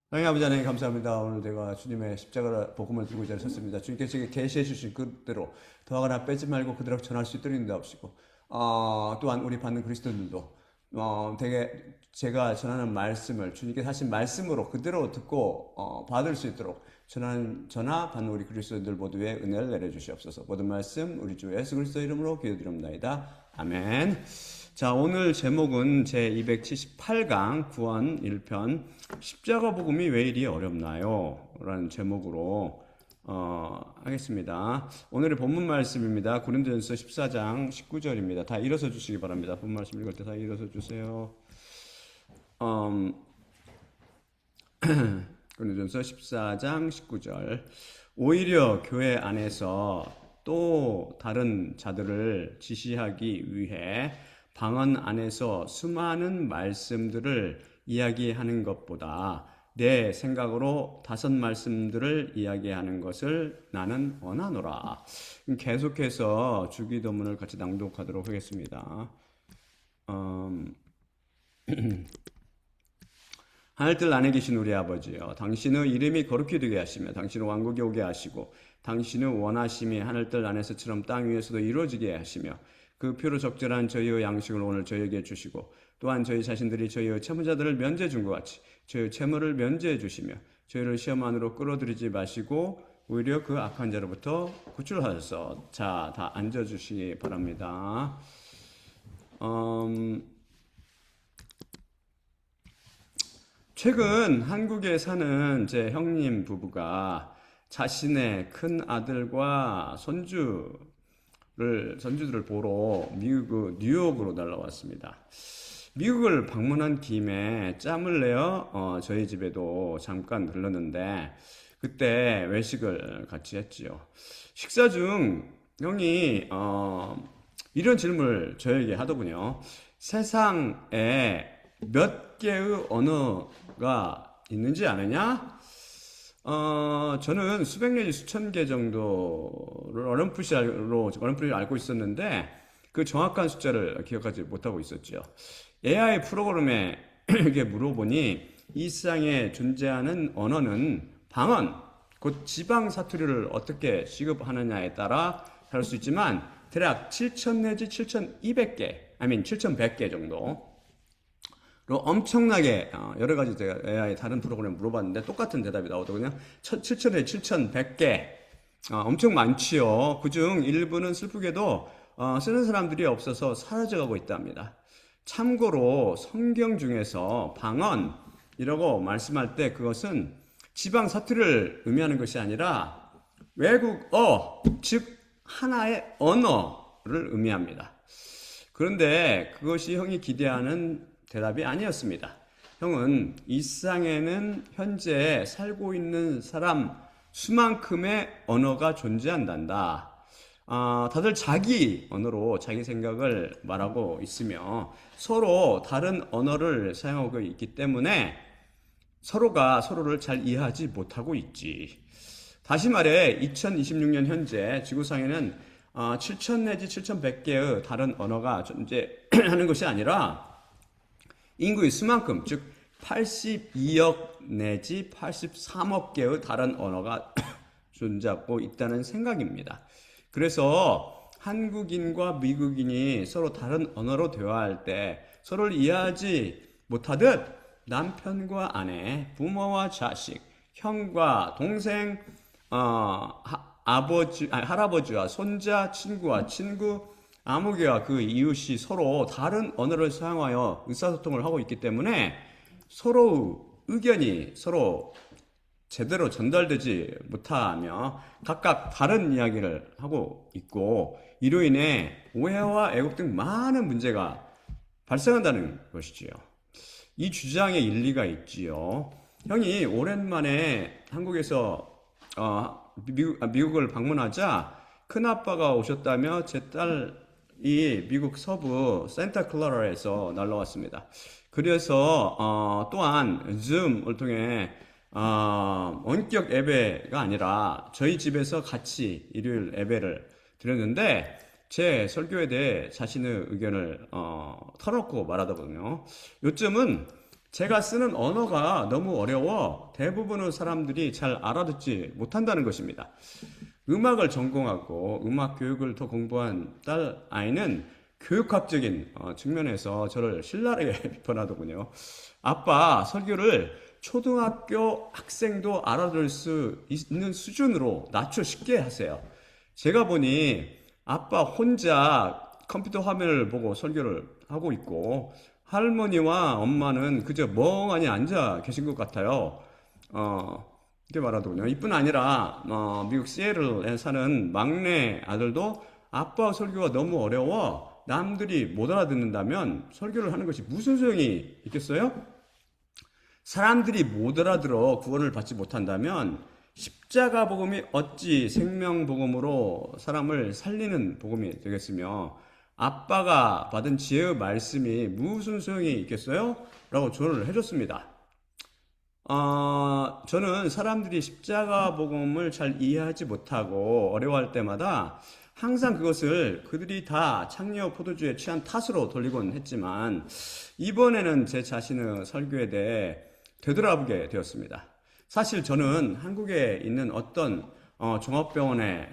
하나님 아버지 하나님 감사합니다. 오늘 제가 주님의 십자가 복음을 들고 이 자리에 섰습니다. 주님께서 제게 계시해 주신 그대로 더하거나 빼지 말고 그대로 전할 수 있도록 인도하시고 또한 우리 받는 그리스도인들도 되게 제가 전하는 말씀을 주님께서 하신 말씀으로 그대로 듣고 받을 수 있도록 전하 받는 우리 그리스도인들 모두의 은혜를 내려주시옵소서. 모든 말씀 우리 주 예수 그리스도 이름으로 기도드립니다. 아멘. 자, 오늘 제목은 제278강 구원 1편 십자가 복음이 왜 이리 어렵나요? 라는 제목으로 하겠습니다. 오늘의 본문 말씀입니다. 고린도전서 14장 19절입니다. 다 일어서 주시기 바랍니다. 본문 말씀 읽을 때 다 일어서 주세요. 고린도전서 14장 19절. 오히려 교회 안에서 또 다른 자들을 지시하기 위해 방언 안에서 수많은 말씀들을 이야기하는 것보다 내 생각으로 5 말씀들을 이야기하는 것을 나는 원하노라. 계속해서 주기도문을 같이 낭독하도록 하겠습니다. 하늘들 안에 계신 우리 아버지여, 당신의 이름이 거룩히 되게 하시며 당신의 왕국이 오게 하시고 당신의 원하심이 하늘들 안에서처럼 땅 위에서도 이루어지게 하시며 그 표로 적절한 저희의 양식을 오늘 저희에게 주시고 또한 저희 자신들이 저희의 채무자들을 면제해 준 것 같이 저희의 채무를 면제해 주시며 저희를 시험 안으로 끌어들이지 마시고 오히려 그 악한 자로부터 구출하셔서 자, 다 앉아주시기 바랍니다. 최근 한국에 사는 제 형님 부부가 자신의 큰 아들과 선주들을 보러 미국 뉴욕으로 날아왔습니다. 미국을 방문한 김에 짬을 내어 저희 집에도 잠깐 들렀는데 그때 외식을 같이 했지요. 식사 중 형이 이런 질문을 저에게 하더군요. 세상에 몇 개의 언어가 있는지 아느냐? 저는 수백 내지 수천 개 정도를 어렴풋이 알고 있었는데 그 정확한 숫자를 기억하지 못하고 있었죠. AI 프로그램에 이렇게 물어보니 이 세상에 존재하는 언어는 방언, 곧 지방 사투리를 어떻게 취급하느냐에 따라 다를 수 있지만 대략 7,000 내지 7,200개, 7,100개 정도 엄청나게 여러 가지 제가 AI 다른 프로그램 물어봤는데 똑같은 대답이 나오더군요. 7,000에 7,100개. 엄청 많지요. 그중 일부는 슬프게도 쓰는 사람들이 없어서 사라져가고 있답니다. 참고로 성경 중에서 방언이라고 말씀할 때 그것은 지방 사투리를 의미하는 것이 아니라 외국어, 즉 하나의 언어를 의미합니다. 그런데 그것이 형이 기대하는 대답이 아니었습니다. 형은 이 세상에는 현재 살고 있는 사람 수만큼의 언어가 존재한단다. 다들 자기 언어로 자기 생각을 말하고 있으며 서로 다른 언어를 사용하고 있기 때문에 서로가 서로를 잘 이해하지 못하고 있지. 다시 말해 2026년 현재 지구상에는 7,000 내지 7,100개의 다른 언어가 존재하는 것이 아니라 인구의 수만큼, 즉 82억 내지 83억 개의 다른 언어가 존재하고 있다는 생각입니다. 그래서 한국인과 미국인이 서로 다른 언어로 대화할 때 서로를 이해하지 못하듯 남편과 아내, 부모와 자식, 형과 동생, 할아버지와 손자, 친구와 친구, 아무개와 그 이웃이 서로 다른 언어를 사용하여 의사소통을 하고 있기 때문에 서로 의견이 서로 제대로 전달되지 못하며 각각 다른 이야기를 하고 있고 이로 인해 오해와 애국 등 많은 문제가 발생한다는 것이지요. 이 주장에 일리가 있지요. 형이 오랜만에 한국에서 미국을 방문하자 큰아빠가 오셨다며 제 딸이 미국 서부 산타클라라에서 날라왔습니다. 그래서 또한 줌을 통해 원격 예배가 아니라 저희 집에서 같이 일요일 예배를 드렸는데 제 설교에 대해 자신의 의견을 털어놓고 말하더군요. 요점은 제가 쓰는 언어가 너무 어려워 대부분의 사람들이 잘 알아듣지 못한다는 것입니다. 음악을 전공하고 음악 교육을 더 공부한 딸 아이는 교육학적인 측면에서 저를 신랄하게 비판하더군요. 아빠 설교를 초등학교 학생도 알아들을 수 있는 수준으로 낮춰 쉽게 하세요. 제가 보니 아빠 혼자 컴퓨터 화면을 보고 설교를 하고 있고 할머니와 엄마는 그저 멍하니 앉아 계신 것 같아요. 이렇게 말하더군요. 이뿐 아니라 미국 시애틀에 사는 막내 아들도 아빠 설교가 너무 어려워 남들이 못 알아듣는다면 설교를 하는 것이 무슨 소용이 있겠어요? 사람들이 못 알아들어 구원을 받지 못한다면 십자가 복음이 어찌 생명 복음으로 사람을 살리는 복음이 되겠으며 아빠가 받은 지혜의 말씀이 무슨 소용이 있겠어요? 라고 조언을 해줬습니다. 저는 사람들이 십자가 복음을 잘 이해하지 못하고 어려워할 때마다 항상 그것을 그들이 다 창녀 포도주에 취한 탓으로 돌리곤 했지만 이번에는 제 자신의 설교에 대해 되돌아보게 되었습니다. 사실 저는 한국에 있는 어떤 종합병원에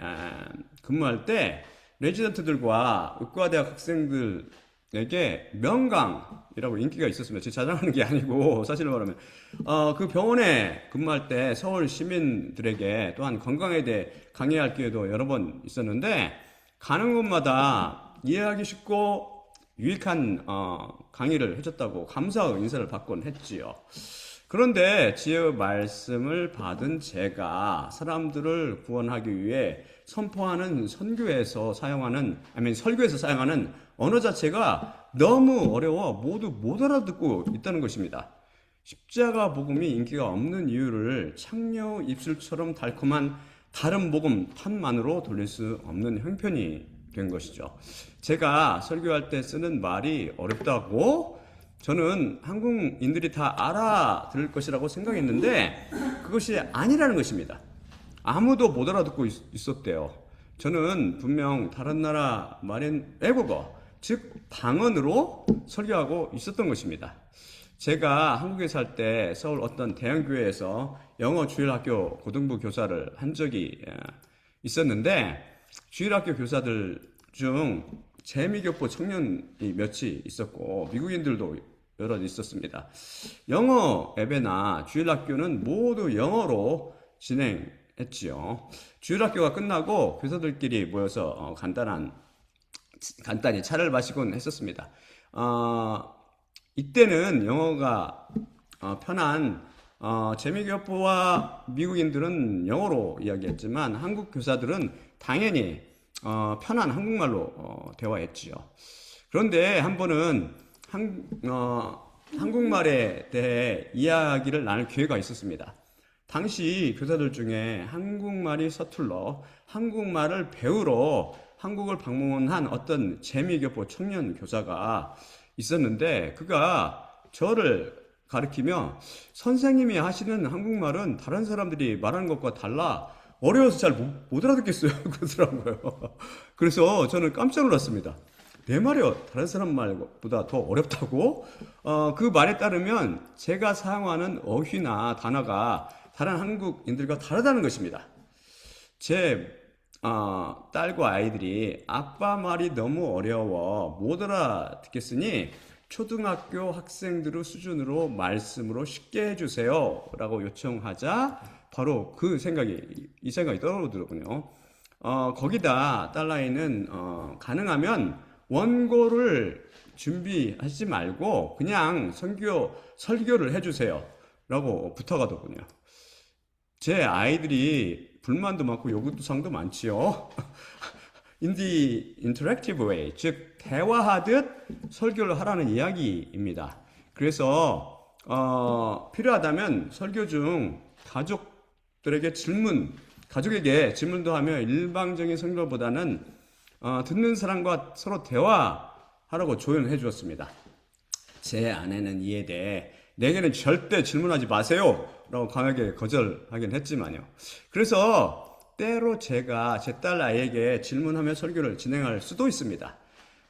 근무할 때 레지던트들과 의과대학 학생들에게 명강이라고 인기가 있었습니다. 제 자랑하는 게 아니고 사실을 말하면 그 병원에 근무할 때 서울 시민들에게 또한 건강에 대해 강의할 기회도 여러 번 있었는데 가는 곳마다 이해하기 쉽고 유익한 강의를 해줬다고 감사의 인사를 받곤 했지요. 그런데 지혜의 말씀을 받은 제가 사람들을 구원하기 위해 선포하는 설교에서 사용하는 언어 자체가 너무 어려워 모두 못 알아듣고 있다는 것입니다. 십자가 복음이 인기가 없는 이유를 창녀 입술처럼 달콤한 다른 복음 탓만으로 돌릴 수 없는 형편이 된 것이죠. 제가 설교할 때 쓰는 말이 어렵다고 저는 한국인들이 다 알아들을 것이라고 생각했는데 그것이 아니라는 것입니다. 아무도 못 알아듣고 있었대요. 저는 분명 다른 나라 말인 외국어, 즉 방언으로 설교하고 있었던 것입니다. 제가 한국에 살 때 서울 어떤 대형교회에서 영어 주일학교 고등부 교사를 한 적이 있었는데 주일학교 교사들 중 재미교포 청년이 몇이 있었고 미국인들도 여러 있었습니다. 영어 예배나 주일학교는 모두 영어로 진행했지요. 주일학교가 끝나고 교사들끼리 모여서 간단히 차를 마시곤 했었습니다. 이때는 영어가 편한 재미교포와 미국인들은 영어로 이야기했지만 한국 교사들은 당연히 편한 한국말로 대화했지요. 그런데 한 번은 한국말에 대해 이야기를 나눌 기회가 있었습니다. 당시 교사들 중에 한국말이 서툴러 한국말을 배우러 한국을 방문한 어떤 재미교포 청년 교사가 있었는데 그가 저를 가리키며 선생님이 하시는 한국말은 다른 사람들이 말하는 것과 달라 어려워서 잘 못 알아듣겠어요. 그러더라고요. 그래서 저는 깜짝 놀랐습니다. 내 말이 다른 사람 말보다 더 어렵다고? 그 말에 따르면 제가 사용하는 어휘나 단어가 다른 한국인들과 다르다는 것입니다. 제 딸과 아이들이 아빠 말이 너무 어려워 못 알아듣겠으니 초등학교 학생들의 수준으로 말씀으로 쉽게 해주세요 라고 요청하자 바로 이 생각이 떠오르더군요. 거기다 딸아이는 가능하면 원고를 준비하지 말고 그냥 설교를 해주세요 라고 부탁하더군요. 제 아이들이 불만도 많고 요구사항도 많지요. In the interactive way, 즉 대화하듯 설교를 하라는 이야기입니다. 그래서 필요하다면 설교 중 가족에게 질문도 하며 일방적인 설교보다는 듣는 사람과 서로 대화하라고 조언해 주었습니다. 제 아내는 이에 대해 내게는 절대 질문하지 마세요 라고 강하게 거절하긴 했지만요. 그래서 때로 제가 제 딸 아이에게 질문하며 설교를 진행할 수도 있습니다.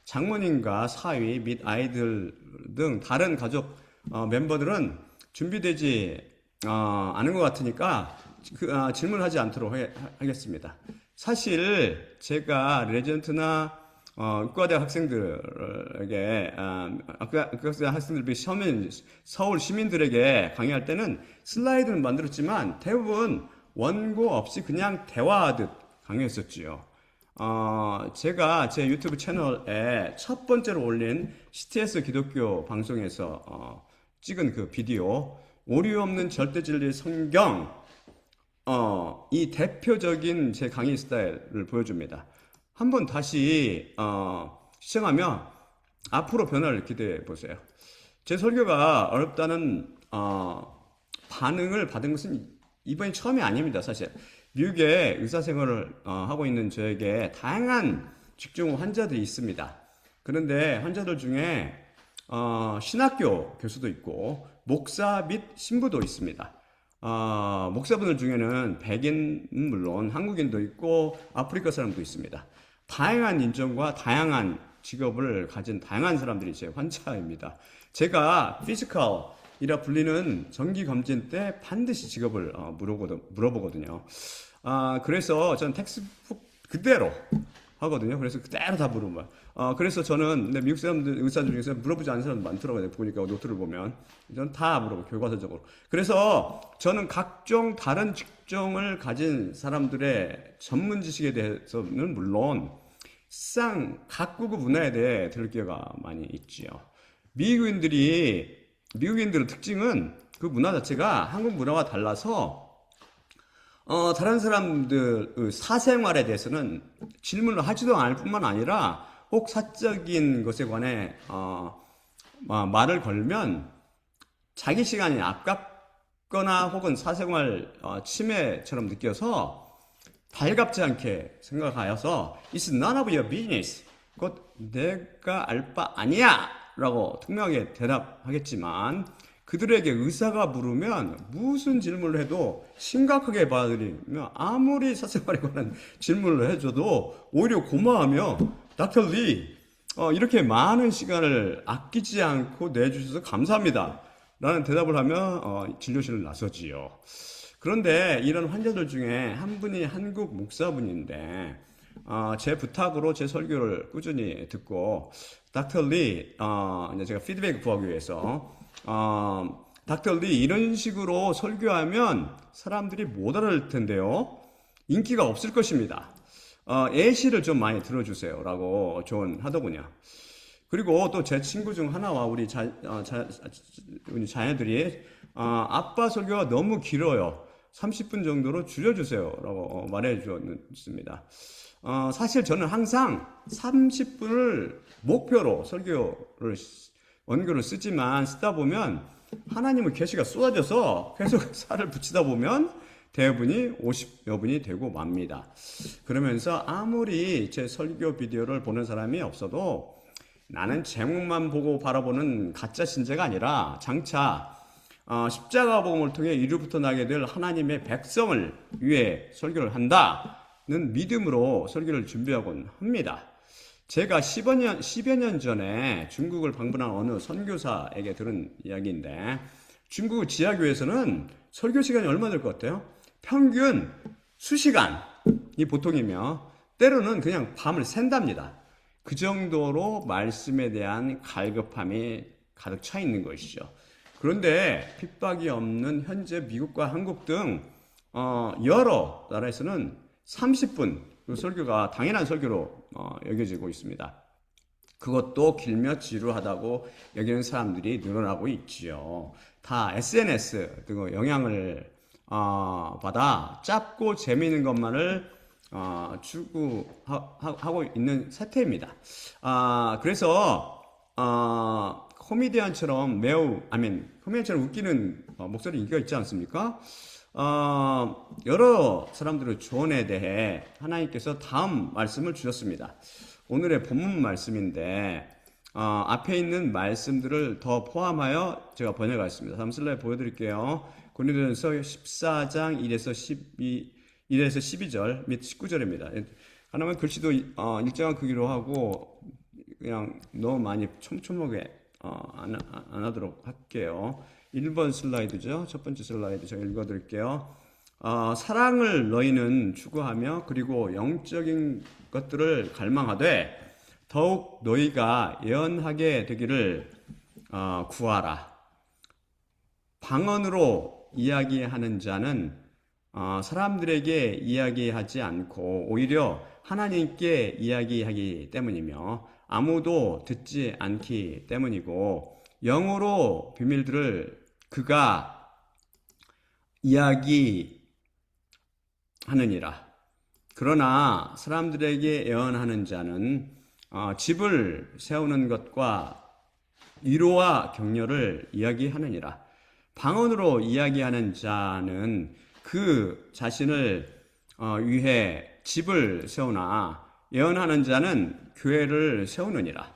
장모님과 사위 및 아이들 등 다른 가족 멤버들은 준비되지 않은 것 같으니까 질문하지 않도록 하겠습니다. 사실 제가 레지던트나 의과대 학생들에게 의과대 학생들 서울 시민들에게 강의할 때는 슬라이드는 만들었지만 대부분 원고 없이 그냥 대화하듯 강의했었지요. 제가 제 유튜브 채널에 첫 번째로 올린 CTS 기독교 방송에서 찍은 그 비디오 오류 없는 절대 진리 성경 이 대표적인 제 강의 스타일을 보여줍니다. 한번 다시 시청하면 앞으로 변화를 기대해 보세요. 제 설교가 어렵다는 반응을 받은 것은 이번이 처음이 아닙니다. 사실 미국에 의사생활을 하고 있는 저에게 다양한 직종 환자들이 있습니다. 그런데 환자들 중에 신학교 교수도 있고 목사 및 신부도 있습니다. 목사분들 중에는 백인은 물론 한국인도 있고 아프리카 사람도 있습니다. 다양한 인종과 다양한 직업을 가진 다양한 사람들이 제 환자입니다. 제가 피지컬이라 불리는 정기검진 때 반드시 직업을 물어보거든요. 그래서 저는 텍스트북 그대로 하거든요. 그래서 그대로 다 물어봐요. 그래서 저는 미국 사람들, 의사들 중에서 물어보지 않는 사람도 많더라고요. 보니까 노트를 보면. 저는 다 물어봐요. 교과서적으로. 그래서 저는 각종 다른 직종을 가진 사람들의 전문 지식에 대해서는 물론 각국의 문화에 대해 들을 기회가 많이 있지요. 미국인들의 특징은 그 문화 자체가 한국 문화와 달라서 다른 사람들 사생활에 대해서는 질문을 하지도 않을 뿐만 아니라 혹 사적인 것에 관해 말을 걸면 자기 시간이 아깝거나 혹은 사생활 침해처럼 느껴서 달갑지 않게 생각하여서 It's none of your business. 그것 내가 알 바 아니야 라고 투명하게 대답하겠지만 그들에게 의사가 물으면 무슨 질문을 해도 심각하게 받아들이며 아무리 사생활에 관한 질문을 해줘도 오히려 고마워하며 닥터 리 이렇게 많은 시간을 아끼지 않고 내주셔서 감사합니다 라는 대답을 하며 진료실을 나서지요. 그런데 이런 환자들 중에 한 분이 한국 목사분인데 제 부탁으로 제 설교를 꾸준히 듣고 닥터 리 이제 제가 피드백 구하기 위해서 닥터 리 이런 식으로 설교하면 사람들이 못 알아들 텐데요. 인기가 없을 것입니다. 예시를 좀 많이 들어주세요 라고 조언하더군요. 그리고 또 제 친구 중 하나와 우리 자녀들이 아빠 설교가 너무 길어요. 30분 정도로 줄여주세요 라고 말해 주었습니다. 사실 저는 항상 30분을 목표로 원교를 쓰지만 쓰다 보면 하나님의 계시가 쏟아져서 계속 살을 붙이다 보면 대부분이 50여 분이 되고 맙니다. 그러면서 아무리 제 설교 비디오를 보는 사람이 없어도 나는 제목만 보고 바라보는 가짜 신자가 아니라 장차 십자가 복음을 통해 이루부터 나게 될 하나님의 백성을 위해 설교를 한다는 믿음으로 설교를 준비하곤 합니다. 제가 10여 년 전에 중국을 방문한 어느 선교사에게 들은 이야기인데 중국 지하교에서는 설교 시간이 얼마 될 것 같아요? 평균 수시간이 보통이며 때로는 그냥 밤을 샌답니다. 그 정도로 말씀에 대한 갈급함이 가득 차 있는 것이죠. 그런데 핍박이 없는 현재 미국과 한국 등 여러 나라에서는 30분 설교가 당연한 설교로 여겨지고 있습니다. 그것도 길며 지루하다고 여기는 사람들이 늘어나고 있지요. 다 SNS 등 영향을 받아 짧고 재미있는 것만을 추구하고 있는 세태입니다. 그래서 코미디언처럼 코미디언처럼 웃기는 목소리 인기가 있지 않습니까? 여러 사람들의 조언에 대해 하나님께서 다음 말씀을 주셨습니다. 오늘의 본문 말씀인데 앞에 있는 말씀들을 더 포함하여 제가 번역하였습니다. 다음 슬라이드 보여드릴게요. 고린도전서 14장 1에서 12절 및 19절입니다. 하나만 글씨도 일정한 크기로 하고 그냥 너무 많이 촘촘하게 안 하도록 할게요. 1번 슬라이드죠. 첫 번째 슬라이드 제가 읽어드릴게요. 사랑을 너희는 추구하며 그리고 영적인 것들을 갈망하되 더욱 너희가 예언하게 되기를 구하라. 방언으로 이야기하는 자는 사람들에게 이야기하지 않고 오히려 하나님께 이야기하기 때문이며 아무도 듣지 않기 때문이고 영으로 비밀들을 그가 이야기하느니라. 그러나 사람들에게 예언하는 자는 집을 세우는 것과 위로와 격려를 이야기하느니라. 방언으로 이야기하는 자는 그 자신을 위해 집을 세우나 예언하는 자는 교회를 세우느니라.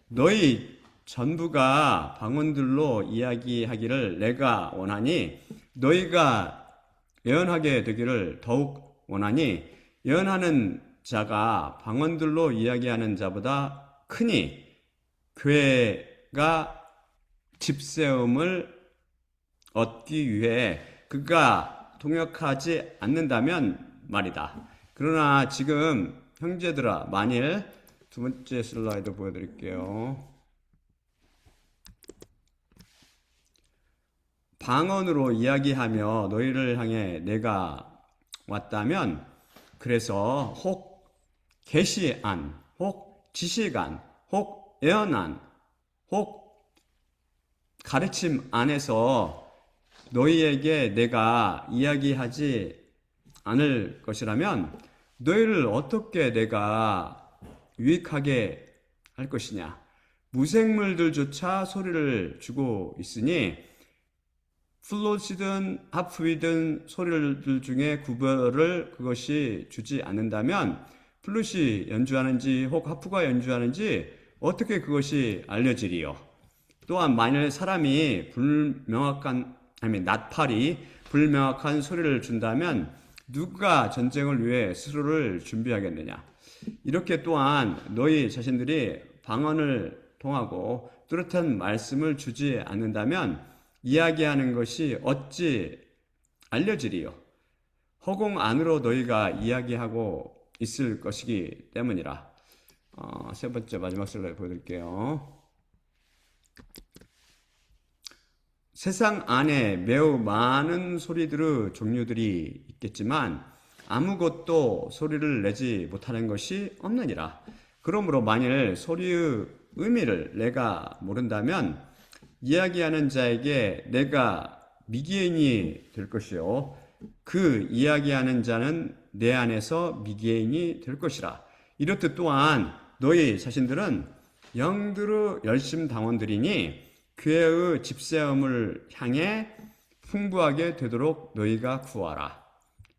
너희 전부가 방언들로 이야기하기를 내가 원하니 너희가 예언하게 되기를 더욱 원하니 예언하는 자가 방언들로 이야기하는 자보다 크니 교회가 집세움을 얻기 위해 그가 동역하지 않는다면 말이다. 그러나 지금 형제들아 만일 두 번째 슬라이드 보여드릴게요. 방언으로 이야기하며 너희를 향해 내가 왔다면 그래서 혹 계시안, 혹 지시간, 혹 예언안, 혹 가르침 안에서 너희에게 내가 이야기하지 않을 것이라면 너희를 어떻게 내가 유익하게 할 것이냐. 무생물들조차 소리를 주고 있으니 플룻이든 하프이든 소리들 중에 구별을 그것이 주지 않는다면 플룻이 연주하는지 혹 하프가 연주하는지 어떻게 그것이 알려지리요. 또한 만일 사람이 나팔이 불명확한 소리를 준다면 누가 전쟁을 위해 스스로를 준비하겠느냐. 이렇게 또한 너희 자신들이 방언을 통하고 뚜렷한 말씀을 주지 않는다면 이야기하는 것이 어찌 알려지리요. 허공 안으로 너희가 이야기하고 있을 것이기 때문이라. 세 번째 마지막 슬라이드 보여드릴게요. 세상 안에 매우 많은 소리들의 종류들이 있겠지만 아무것도 소리를 내지 못하는 것이 없느니라. 그러므로 만일 소리의 의미를 내가 모른다면 이야기하는 자에게 내가 미개인이 될 것이요 그 이야기하는 자는 내 안에서 미개인이 될 것이라. 이렇듯 또한 너희 자신들은 영들의 열심당원들이니 교회의 집세움을 향해 풍부하게 되도록 너희가 구하라.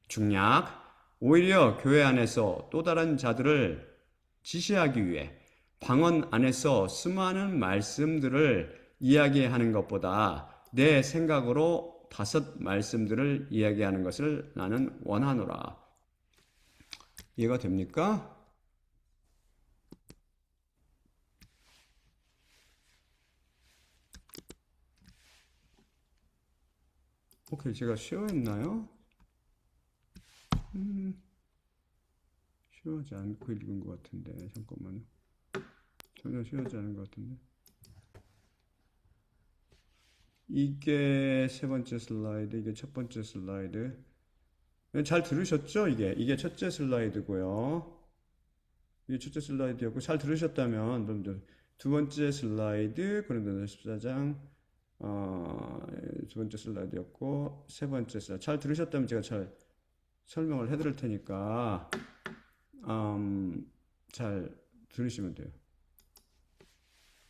중약, 오히려 교회 안에서 또 다른 자들을 지시하기 위해 방언 안에서 수많은 말씀들을 이야기하는 것보다 내 생각으로 5 말씀들을 이야기하는 것을 나는 원하노라. 이해가 됩니까? 오케이, 제가 쉬어했나요? 쉬어하지 않고 읽은 것 같은데 잠깐만요. 전혀 쉬어하지 않은 것 같은데. 이게 세 번째 슬라이드, 이게 첫 번째 슬라이드. 잘 들으셨죠? 이게 첫째 슬라이드고요. 이게 첫째 슬라이드였고 잘 들으셨다면 여러분들 두 번째 슬라이드 고린도전서 14장 두 번째 슬라이드였고 세 번째 슬라이드 잘 들으셨다면 제가 잘 설명을 해드릴 테니까 잘 들으시면 돼요.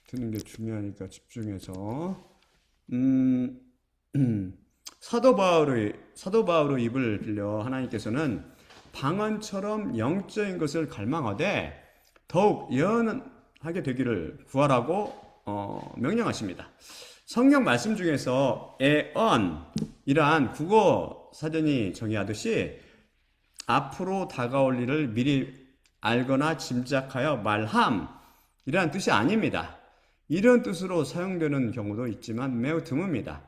듣는 게 중요하니까 집중해서. 사도 바울의 입을 빌려 하나님께서는 방언처럼 영적인 것을 갈망하되 더욱 예언하게 되기를 구하라고 명령하십니다. 성경 말씀 중에서 예언이란 국어 사전이 정의하듯이 앞으로 다가올 일을 미리 알거나 짐작하여 말함이라는 뜻이 아닙니다. 이런 뜻으로 사용되는 경우도 있지만 매우 드뭅니다.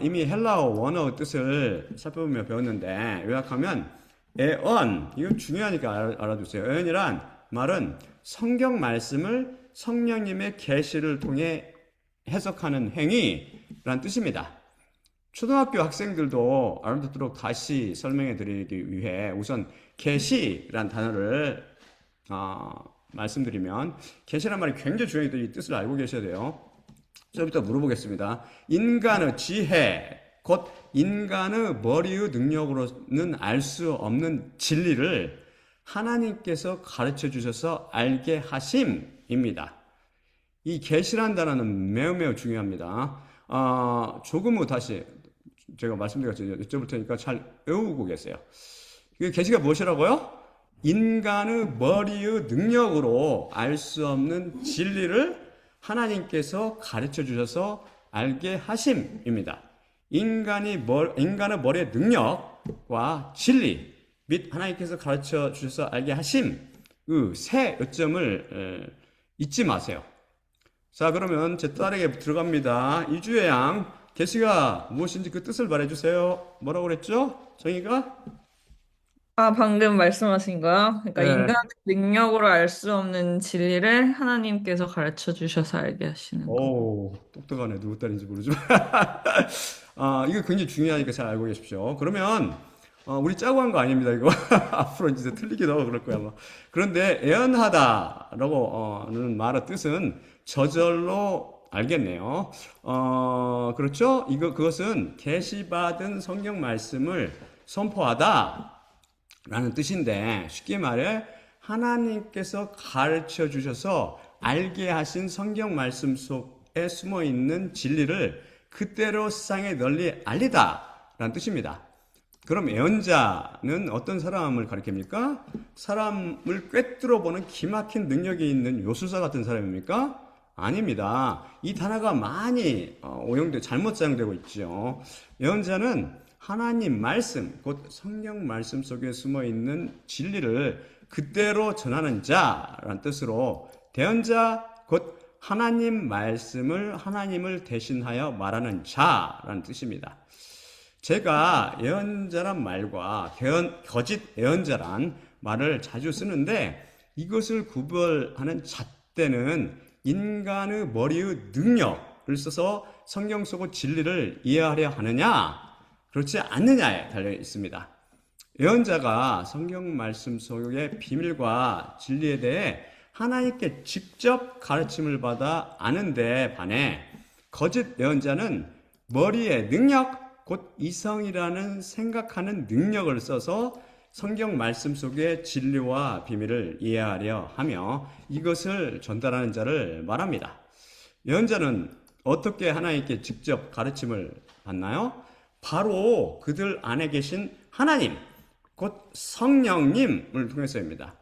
이미 헬라어 원어의 뜻을 살펴보며 배웠는데 요약하면 에언, 이건 중요하니까 알아두세요. 에언이란 말은 성경 말씀을 성령님의 계시를 통해 해석하는 행위란 뜻입니다. 초등학교 학생들도 알아듣도록 다시 설명해 드리기 위해 우선 계시란 단어를 말씀드리면, 계시란 말이 굉장히 중요해요. 이 뜻을 알고 계셔야 돼요. 저부터 물어보겠습니다. 인간의 지혜, 곧 인간의 머리의 능력으로는 알 수 없는 진리를 하나님께서 가르쳐 주셔서 알게 하심입니다. 이 계시란 단어는 매우 중요합니다. 조금 후 다시 제가 말씀드렸죠. 여쭤볼 테니까 잘 외우고 계세요. 이 계시가 무엇이라고요? 인간의 머리의 능력으로 알 수 없는 진리를 하나님께서 가르쳐 주셔서 알게 하심입니다. 인간의 머리의 능력과 진리 및 하나님께서 가르쳐 주셔서 알게 하심, 세 요점을 잊지 마세요. 자, 그러면 제 딸에게 들어갑니다. 이주의 양, 계시가 무엇인지 그 뜻을 말해주세요. 뭐라고 그랬죠? 정의가? 방금 말씀하신 거요? 그러니까 네. 인간의 능력으로 알 수 없는 진리를 하나님께서 가르쳐 주셔서 알게 하시는 거. 오, 똑똑하네. 누구 딸인지 모르지만. 이거 굉장히 중요하니까 잘 알고 계십시오. 그러면, 우리 짜고 한 거 아닙니다, 이거. 앞으로 이제 틀리기도 하고 그럴 거야, 아마. 그런데, 애언하다라고, 는 말의 뜻은 저절로 알겠네요. 그렇죠? 그것은 계시받은 성경 말씀을 선포하다 라는 뜻인데, 쉽게 말해, 하나님께서 가르쳐 주셔서 알게 하신 성경 말씀 속에 숨어 있는 진리를 그대로 세상에 널리 알리다 라는 뜻입니다. 그럼 예언자는 어떤 사람을 가리킵니까? 사람을 꿰뚫어 보는 기막힌 능력이 있는 요술사 같은 사람입니까? 아닙니다. 이 단어가 많이 잘못 사용되고 있죠. 예언자는 하나님 말씀, 곧 성경 말씀 속에 숨어 있는 진리를 그대로 전하는 자라는 뜻으로, 대언자, 곧 하나님 말씀을 하나님을 대신하여 말하는 자라는 뜻입니다. 제가 예언자란 말과 거짓 예언자란 말을 자주 쓰는데, 이것을 구별하는 잣대는 인간의 머리의 능력을 써서 성경 속의 진리를 이해하려 하느냐, 그렇지 않느냐에 달려 있습니다. 예언자가 성경 말씀 속의 비밀과 진리에 대해 하나님께 직접 가르침을 받아 아는 데 반해, 거짓 예언자는 머리의 능력, 곧 이성이라는 생각하는 능력을 써서 성경 말씀 속의 진리와 비밀을 이해하려 하며 이것을 전달하는 자를 말합니다. 예언자는 어떻게 하나님께 직접 가르침을 받나요? 바로 그들 안에 계신 하나님, 곧 성령님을 통해서입니다.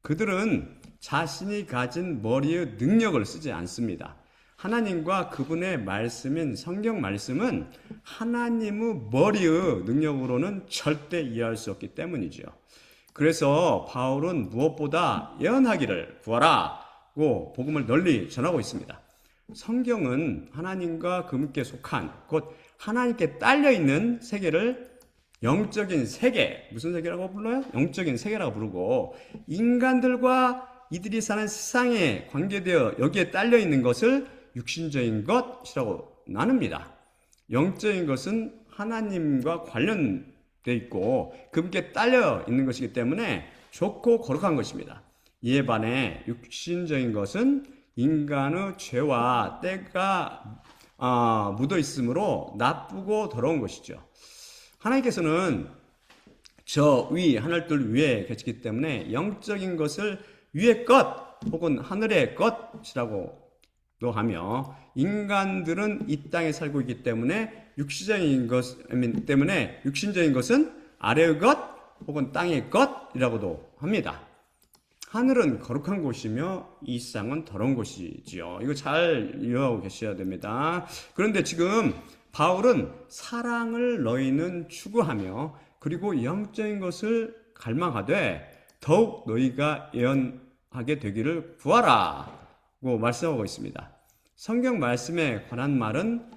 그들은 자신이 가진 머리의 능력을 쓰지 않습니다. 하나님과 그분의 말씀인 성경 말씀은 하나님의 머리의 능력으로는 절대 이해할 수 없기 때문이죠. 그래서 바울은 무엇보다 예언하기를 구하라고 복음을 널리 전하고 있습니다. 성경은 하나님과 그분께 속한, 곧 하나님께 딸려 있는 세계를 영적인 세계, 무슨 세계라고 불러요? 영적인 세계라고 부르고, 인간들과 이들이 사는 세상에 관계되어 여기에 딸려 있는 것을 육신적인 것이라고 나눕니다. 영적인 것은 하나님과 관련돼 있고 그분께 딸려 있는 것이기 때문에 좋고 거룩한 것입니다. 이에 반해 육신적인 것은 인간의 죄와 때가 묻어 있으므로 나쁘고 더러운 것이죠. 하나님께서는 저 위, 하늘들 위에 계시기 때문에 영적인 것을 위의 것 혹은 하늘의 것이라고도 하며, 인간들은 이 땅에 살고 있기 때문에 육신적인 것은 아래의 것 혹은 땅의 것이라고도 합니다. 하늘은 거룩한 곳이며 이 세상은 더러운 곳이지요. 이거 잘 이해하고 계셔야 됩니다. 그런데 지금 바울은 사랑을 너희는 추구하며 그리고 영적인 것을 갈망하되 더욱 너희가 예언하게 되기를 구하라고 말씀하고 있습니다. 성경 말씀에 관한 말은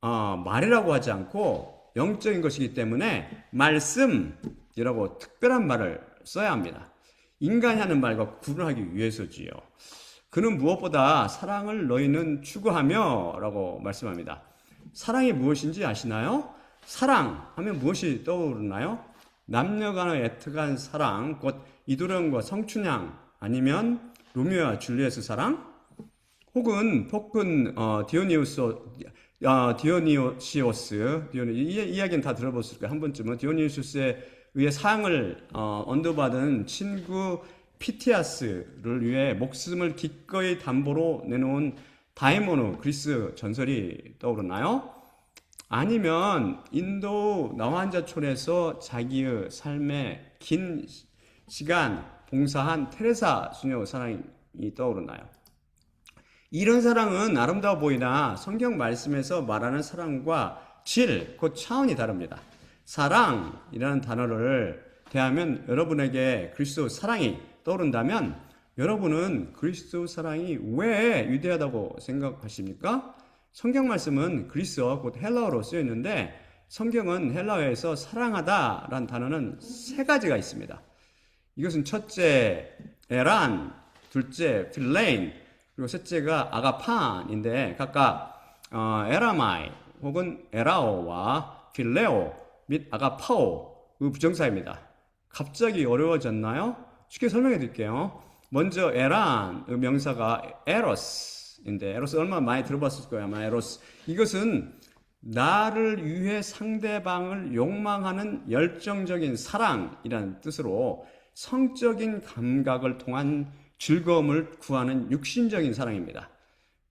말이라고 하지 않고 영적인 것이기 때문에 말씀이라고 특별한 말을 써야 합니다. 인간이 하는 말과 구분하기 위해서지요. 그는 무엇보다 사랑을 너희는 추구하며 라고 말씀합니다. 사랑이 무엇인지 아시나요? 사랑하면 무엇이 떠오르나요? 남녀간의 애틋한 사랑, 곧 이도령과 성춘향, 아니면 로미오와 줄리엣의 사랑? 혹은 폭군 디오니시오스, 이 이야기는 다 들어보셨을 거예요. 한 번쯤은 디오니시오스에 의해 사랑을 언도받은 친구 피티아스를 위해 목숨을 기꺼이 담보로 내놓은 다이모누 그리스 전설이 떠오르나요? 아니면 인도 나환자촌에서 자기의 삶에 긴 시간 봉사한 테레사 수녀의 사랑이 떠오르나요? 이런 사랑은 아름다워 보이나 성경 말씀에서 말하는 사랑과 질, 곧 차원이 다릅니다. 사랑이라는 단어를 대하면 여러분에게 그리스도 사랑이 떠오른다면 여러분은 그리스도 사랑이 왜 위대하다고 생각하십니까? 성경 말씀은 그리스어 곧 헬라어로 쓰여 있는데 성경은 헬라어에서 사랑하다라는 단어는 세 가지가 있습니다. 이것은 첫째 에란, 둘째 필레인, 그리고 셋째가 아가판인데 각각 에라마이 혹은 에라오와 필레오 및 아가파오의 부정사입니다. 갑자기 어려워졌나요? 쉽게 설명해 드릴게요. 먼저 에란의 명사가 에로스인데 에로스 얼마나 많이 들어봤을 거예요. 아마 에로스. 이것은 나를 위해 상대방을 욕망하는 열정적인 사랑이라는 뜻으로 성적인 감각을 통한 즐거움을 구하는 육신적인 사랑입니다.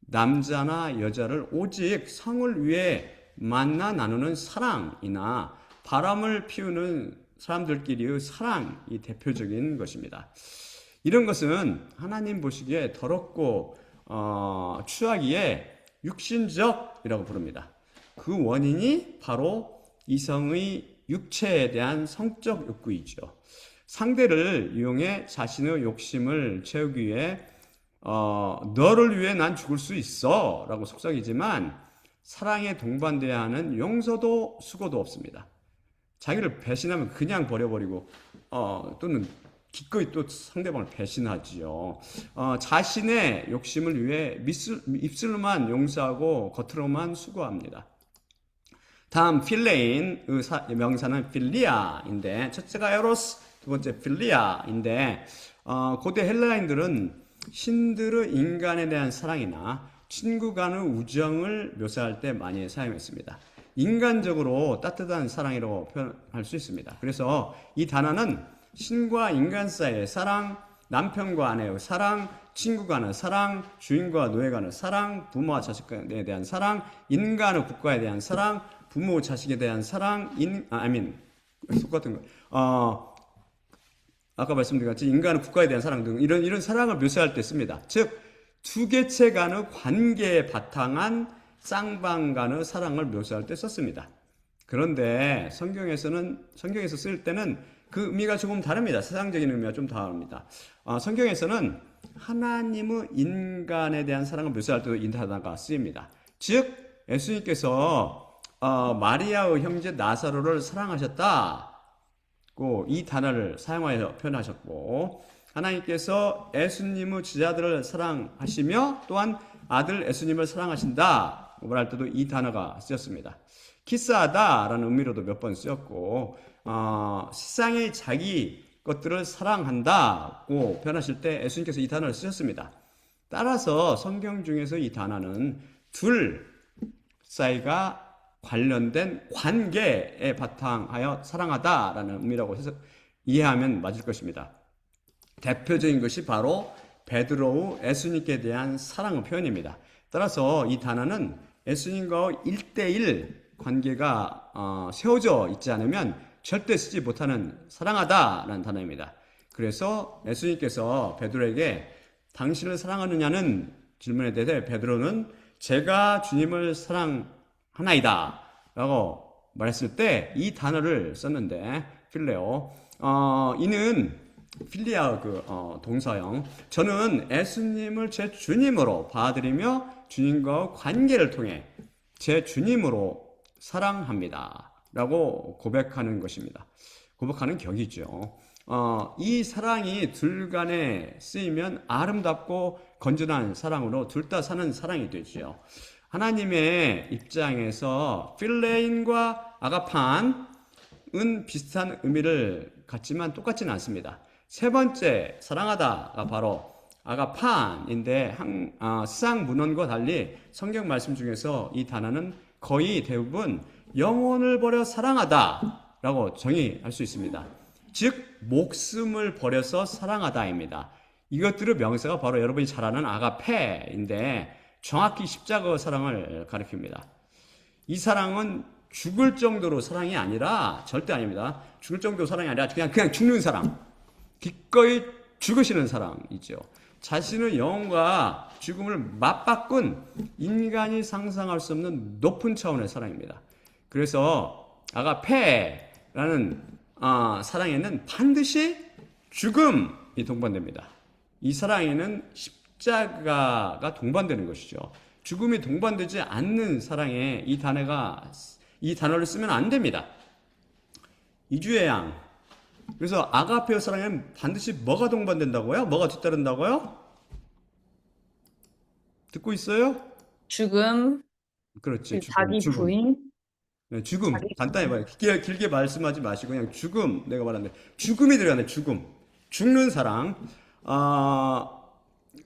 남자나 여자를 오직 성을 위해 만나 나누는 사랑이나 바람을 피우는 사람들끼리의 사랑이 대표적인 것입니다. 이런 것은 하나님 보시기에 더럽고 추하기에 육신적이라고 부릅니다. 그 원인이 바로 이성의 육체에 대한 성적 욕구이죠. 상대를 이용해 자신의 욕심을 채우기 위해 너를 위해 난 죽을 수 있어 라고 속삭이지만 사랑에 동반돼야 하는 용서도 수고도 없습니다. 자기를 배신하면 그냥 버려버리고 또는 기꺼이 또 상대방을 배신하지요. 자신의 욕심을 위해 입술로만 용서하고 겉으로만 수고합니다. 다음 필레인의 명사는 필리아인데 첫째가 에로스, 두 번째 필리아인데 고대 헬라인들은 신들의 인간에 대한 사랑이나 친구 간의 우정을 묘사할 때 많이 사용했습니다. 인간적으로 따뜻한 사랑이라고 표현할 수 있습니다. 그래서 이 단어는 신과 인간 사이의 사랑, 남편과 아내의 사랑, 친구 간의 사랑, 주인과 노예 간의 사랑, 부모와 자식에 대한 사랑, 인간의 국가에 대한 사랑, 부모 자식에 대한 사랑, 똑같은 거. 아까 말씀드린 같이 인간의 국가에 대한 사랑 등 이런 사랑을 묘사할 때 씁니다. 즉, 두 개체 간의 관계에 바탕한 쌍방 간의 사랑을 묘사할 때 썼습니다. 그런데 성경에서 쓸 때는 그 의미가 조금 다릅니다. 세상적인 의미가 좀 다릅니다. 성경에서는 하나님의 인간에 대한 사랑을 묘사할 때도 이 단어가 쓰입니다. 즉, 예수님께서 마리아의 형제 나사로를 사랑하셨다고 이 단어를 사용하여 표현하셨고, 하나님께서 예수님의 제자들을 사랑하시며 또한 아들 예수님을 사랑하신다 말할 때도 이 단어가 쓰였습니다. 키스하다라는 의미로도 몇 번 쓰였고, 세상의 자기 것들을 사랑한다고 표현하실 때 예수님께서 이 단어를 쓰셨습니다. 따라서 성경 중에서 이 단어는 둘 사이가 관련된 관계에 바탕하여 사랑하다라는 의미라고 해서 이해하면 맞을 것입니다. 대표적인 것이 바로 베드로의 예수님께 대한 사랑의 표현입니다. 따라서 이 단어는 예수님과 1대1 관계가 세워져 있지 않으면 절대 쓰지 못하는 사랑하다라는 단어입니다. 그래서 예수님께서 베드로에게 당신을 사랑하느냐는 질문에 대해 베드로는 제가 주님을 사랑하나이다 라고 말했을 때 이 단어를 썼는데 필레오, 이는 필리아 동사형. 저는 예수님을 제 주님으로 받아들이며 주님과 관계를 통해 제 주님으로 사랑합니다. 라고 고백하는 것입니다. 고백하는 격이죠. 이 사랑이 둘 간에 쓰이면 아름답고 건전한 사랑으로 둘 다 사는 사랑이 되죠. 하나님의 입장에서 필레인과 아가판은 비슷한 의미를 갖지만 똑같지는 않습니다. 세 번째 사랑하다가 바로 아가판인데 스상 문헌과 달리 성경 말씀 중에서 이 단어는 거의 대부분 영혼을 버려 사랑하다라고 정의할 수 있습니다. 즉 목숨을 버려서 사랑하다입니다. 이것들의 명사가 바로 여러분이 잘 아는 아가페인데 정확히 십자가 사랑을 가리킵니다. 이 사랑은 죽을 정도로 사랑이 아니라 절대 아닙니다. 죽을 정도로 사랑이 아니라 그냥 죽는 사랑. 기꺼이 죽으시는 사랑이죠. 자신의 영혼과 죽음을 맞바꾼 인간이 상상할 수 없는 높은 차원의 사랑입니다. 그래서 아가페라는 사랑에는 반드시 죽음이 동반됩니다. 이 사랑에는 십자가가 동반되는 것이죠. 죽음이 동반되지 않는 사랑에 이 단어를 쓰면 안 됩니다. 이주의 양. 그래서 아가페어 사랑에는 반드시 뭐가 동반된다고요? 뭐가 뒤따른다고요? 듣고 있어요? 죽음, 그렇지, 죽음, 자기 죽음. 부인, 네, 죽음. 자기 간단히 말해. 길게 말씀하지 마시고 그냥 죽음. 내가 말하는데 죽음이 들어가네. 죽음. 죽는 사랑.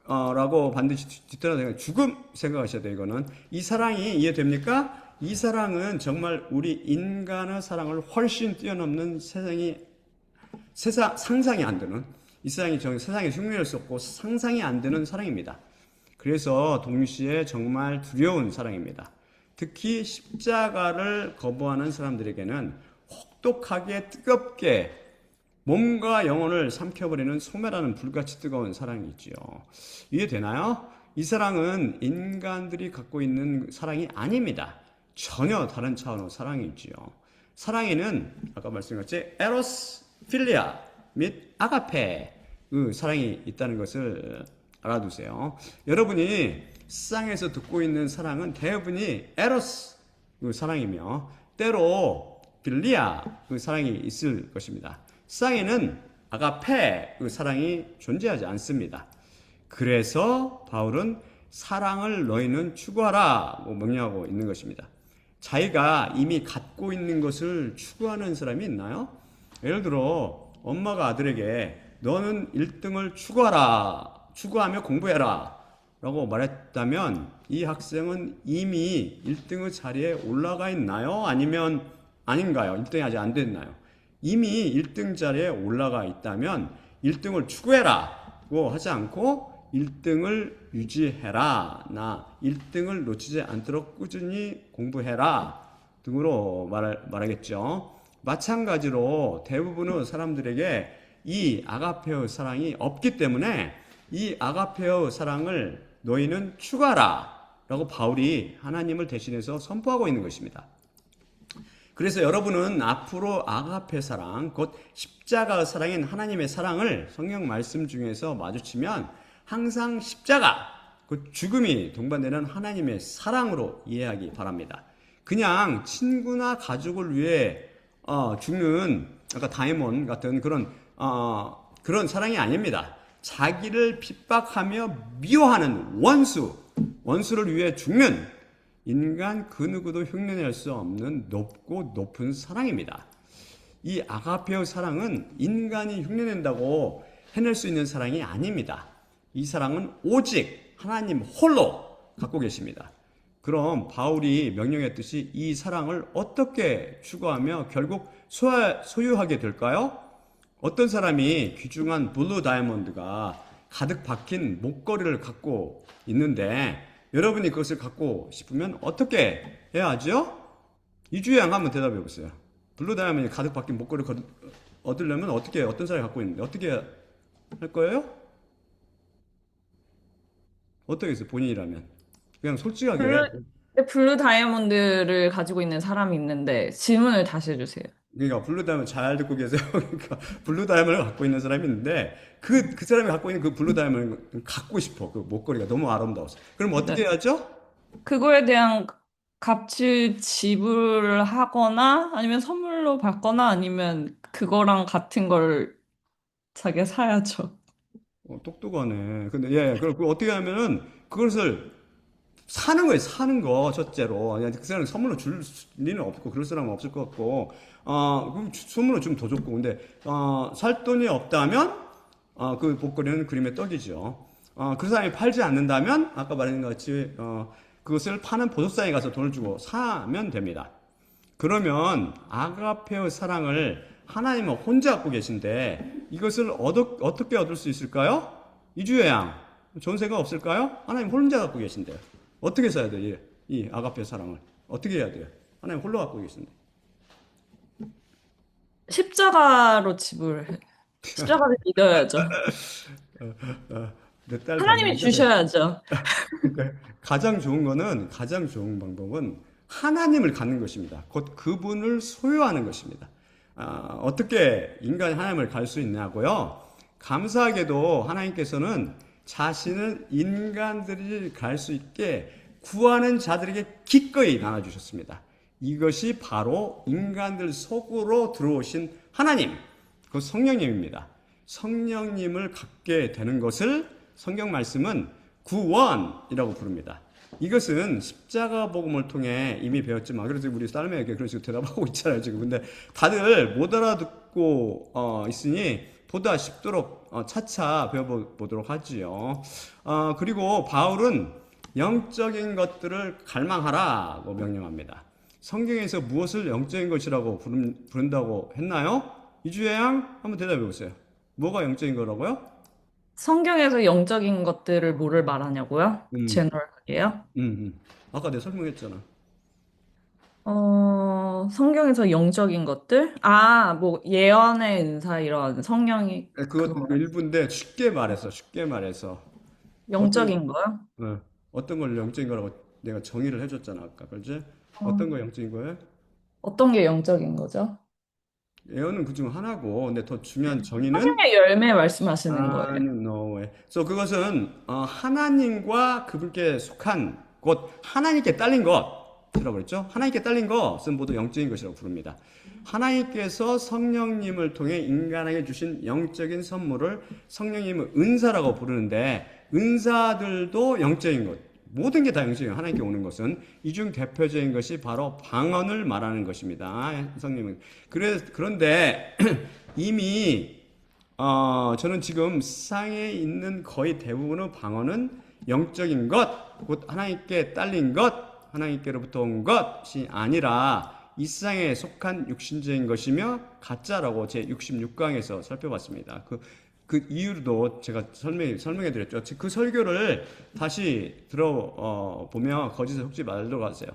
라고 반드시 뒤따라 죽음 생각하셔야 돼요. 이거는 이 사랑이 이해됩니까? 이 사랑은 정말 우리 인간의 사랑을 훨씬 뛰어넘는 상상이 안 되는 이 세상에 흉내낼 수 없고 상상이 안 되는 사랑입니다. 그래서 동시에 정말 두려운 사랑입니다. 특히 십자가를 거부하는 사람들에게는 혹독하게 뜨겁게 몸과 영혼을 삼켜버리는 소멸하는 불같이 뜨거운 사랑이 있지요. 이해되나요? 이 사랑은 인간들이 갖고 있는 사랑이 아닙니다. 전혀 다른 차원의 사랑이 있지요. 사랑에는 아까 말씀드렸지 에로스, 필리아 및 아가페 그 사랑이 있다는 것을 알아두세요. 여러분이 세상에서 듣고 있는 사랑은 대부분이 에로스 그 사랑이며 때로 필리아 그 사랑이 있을 것입니다. 세상에는 아가페 그 사랑이 존재하지 않습니다. 그래서 바울은 사랑을 너희는 추구하라고 명령하고 있는 것입니다. 자기가 이미 갖고 있는 것을 추구하는 사람이 있나요? 예를 들어 엄마가 아들에게 너는 1등을 추구하며 공부해라 라고 말했다면 이 학생은 이미 1등의 자리에 올라가 있나요? 아니면 아닌가요? 1등이 아직 안 됐나요? 이미 1등 자리에 올라가 있다면 1등을 추구해라고 하지 않고 1등을 유지해라, 나 1등을 놓치지 않도록 꾸준히 공부해라 등으로 말하겠죠. 마찬가지로 대부분의 사람들에게 이 아가페어 사랑이 없기 때문에 이 아가페어 사랑을 너희는 추구하라 라고 바울이 하나님을 대신해서 선포하고 있는 것입니다. 그래서 여러분은 앞으로 아가페 사랑, 곧 십자가 사랑인 하나님의 사랑을 성경 말씀 중에서 마주치면 항상 십자가, 곧 죽음이 동반되는 하나님의 사랑으로 이해하기 바랍니다. 그냥 친구나 가족을 위해 죽는 아까 다이몬 같은 그런 사랑이 아닙니다. 자기를 핍박하며 미워하는 원수를 위해 죽는 인간 그 누구도 흉내낼 수 없는 높고 높은 사랑입니다. 이 아가페어 사랑은 인간이 흉내낸다고 해낼 수 있는 사랑이 아닙니다. 이 사랑은 오직 하나님 홀로 갖고 계십니다. 그럼 바울이 명령했듯이 이 사랑을 어떻게 추구하며 결국 소유하게 될까요? 어떤 사람이 귀중한 블루 다이아몬드가 가득 박힌 목걸이를 갖고 있는데 여러분이 그것을 갖고 싶으면 어떻게 해야 하죠? 이주의 양 한번 대답해 보세요. 블루 다이아몬드 가득 박힌 목걸이를 얻으려면 어떤 사람이 갖고 있는데 어떻게 할 거예요? 어떻게 했어요? 본인이라면 그냥 솔직하게 블루 다이아몬드를 가지고 있는 사람이 있는데 질문을 다시 해주세요. 그러니까 블루다이아몬드 잘 듣고 계세요. 그러니까 블루다이아몬드를 갖고 있는 사람이 있는데 그 사람이 갖고 있는 그 블루다이아몬드 갖고 싶어. 그 목걸이가 너무 아름다워서. 그럼 어떻게 네. 해야죠? 그거에 대한 값을 지불하거나 아니면 선물로 받거나 아니면 그거랑 같은 걸 자기가 사야죠. 똑똑하네. 근데 예, 그럼 그 어떻게 하면은 그것을 사는 거예요. 사는 거 첫째로. 아니, 그 사람 선물로 줄 리는 없고 그럴 사람은 없을 것 같고. 그럼 선물로 주면 더 좋고. 근데 살 돈이 없다면 그 복거리는 그림의 떡이죠. 그 사람이 팔지 않는다면 아까 말한 것 같이 그것을 파는 보석상에 가서 돈을 주고 사면 됩니다. 그러면 아가페의 사랑을 하나님은 혼자 갖고 계신데 이것을 어떻게 얻을 수 있을까요? 이주의 양, 좋은 생각 없을까요? 하나님 혼자 갖고 계신데 어떻게 써야 돼요? 이 아가페 사랑을 어떻게 해야 돼요? 하나님 홀로 갖고 계신데. 십자가로 지불해. 십자가를 믿어야죠. 내 딸 하나님이 닮았는데 주셔야죠. 그러니까 가장 좋은 방법은 하나님을 갖는 것입니다. 곧 그분을 소유하는 것입니다. 어떻게 인간이 하나님을 갈 수 있냐고요? 감사하게도 하나님께서는 자신을 인간들이 갈 수 있게 구하는 자들에게 기꺼이 나눠주셨습니다. 이것이 바로 인간들 속으로 들어오신 하나님, 그 성령님입니다. 성령님을 갖게 되는 것을 성경 말씀은 구원이라고 부릅니다. 이것은 십자가 복음을 통해 이미 배웠지만, 그래서 우리 딸매에게 그런 식으로 대답하고 있잖아요, 지금. 근데 다들 못 알아듣고 있으니 보다 쉽도록 차차 배워보도록 하지요. 그리고 바울은 영적인 것들을 갈망하라고 명령합니다. 성경에서 무엇을 영적인 것이라고 부른다고 했나요? 이주혜 양 한번 대답해 보세요. 뭐가 영적인 거라고요? 성경에서 영적인 것들을 뭐를 말하냐고요? 음, 제너럴하게요? 아까 내가 설명했잖아. 성경에서 영적인 것들? 아, 뭐 예언의 은사 이런 성령이 그것 그거 일부인데 쉽게 말해서 어떤 영적인 거요? 어떤 걸 영적인 거라고 내가 정의를 해줬잖아 아까, 그렇지? 어떤 거 영적인 거예요? 어떤 게 영적인 거죠? 예언은 그중 하나고, 근데 더 중요한 정의는 성경의 열매 말씀하시는 거예요. 아니, no way. 그래서 그것은 하나님과 그분께 속한 곧 하나님께 딸린 것이라고 그랬죠. 하나님께 딸린 것은 모두 영적인 것이라고 부릅니다. 하나님께서 성령님을 통해 인간에게 주신 영적인 선물을 성령님은 은사라고 부르는데, 은사들도 영적인 것, 모든 게 다 영적인 하나님께 오는 것은 이 중 대표적인 것이 바로 방언을 말하는 것입니다. 성령님은 그런데 이미 저는 지금 세상에 있는 거의 대부분의 방언은 영적인 것, 곧 하나님께 딸린 것, 하나님께로부터 온 것이 아니라 이 세상에 속한 육신적인 것이며 가짜라고 제 66강에서 살펴봤습니다. 그 이유도 제가 설명해 드렸죠. 그 설교를 다시 들어보면 거짓에 속지 말도록 하세요.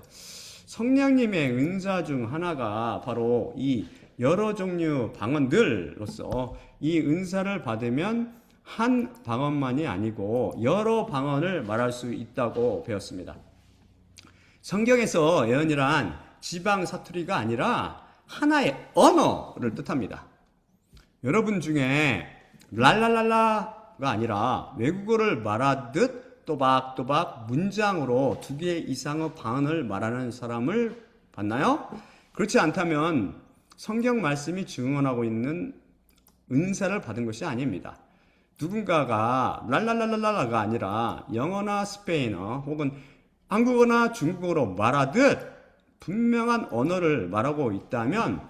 성령님의 은사 중 하나가 바로 이 여러 종류 방언들로서 이 은사를 받으면 한 방언만이 아니고 여러 방언을 말할 수 있다고 배웠습니다. 성경에서 예언이란 지방 사투리가 아니라 하나의 언어를 뜻합니다. 여러분 중에 랄랄랄라가 아니라 외국어를 말하듯 또박또박 문장으로 2개 이상의 방언을 말하는 사람을 봤나요? 그렇지 않다면 성경 말씀이 증언하고 있는 은사를 받은 것이 아닙니다. 누군가가 랄랄랄랄라가 아니라 영어나 스페인어 혹은 한국어나 중국어로 말하듯 분명한 언어를 말하고 있다면,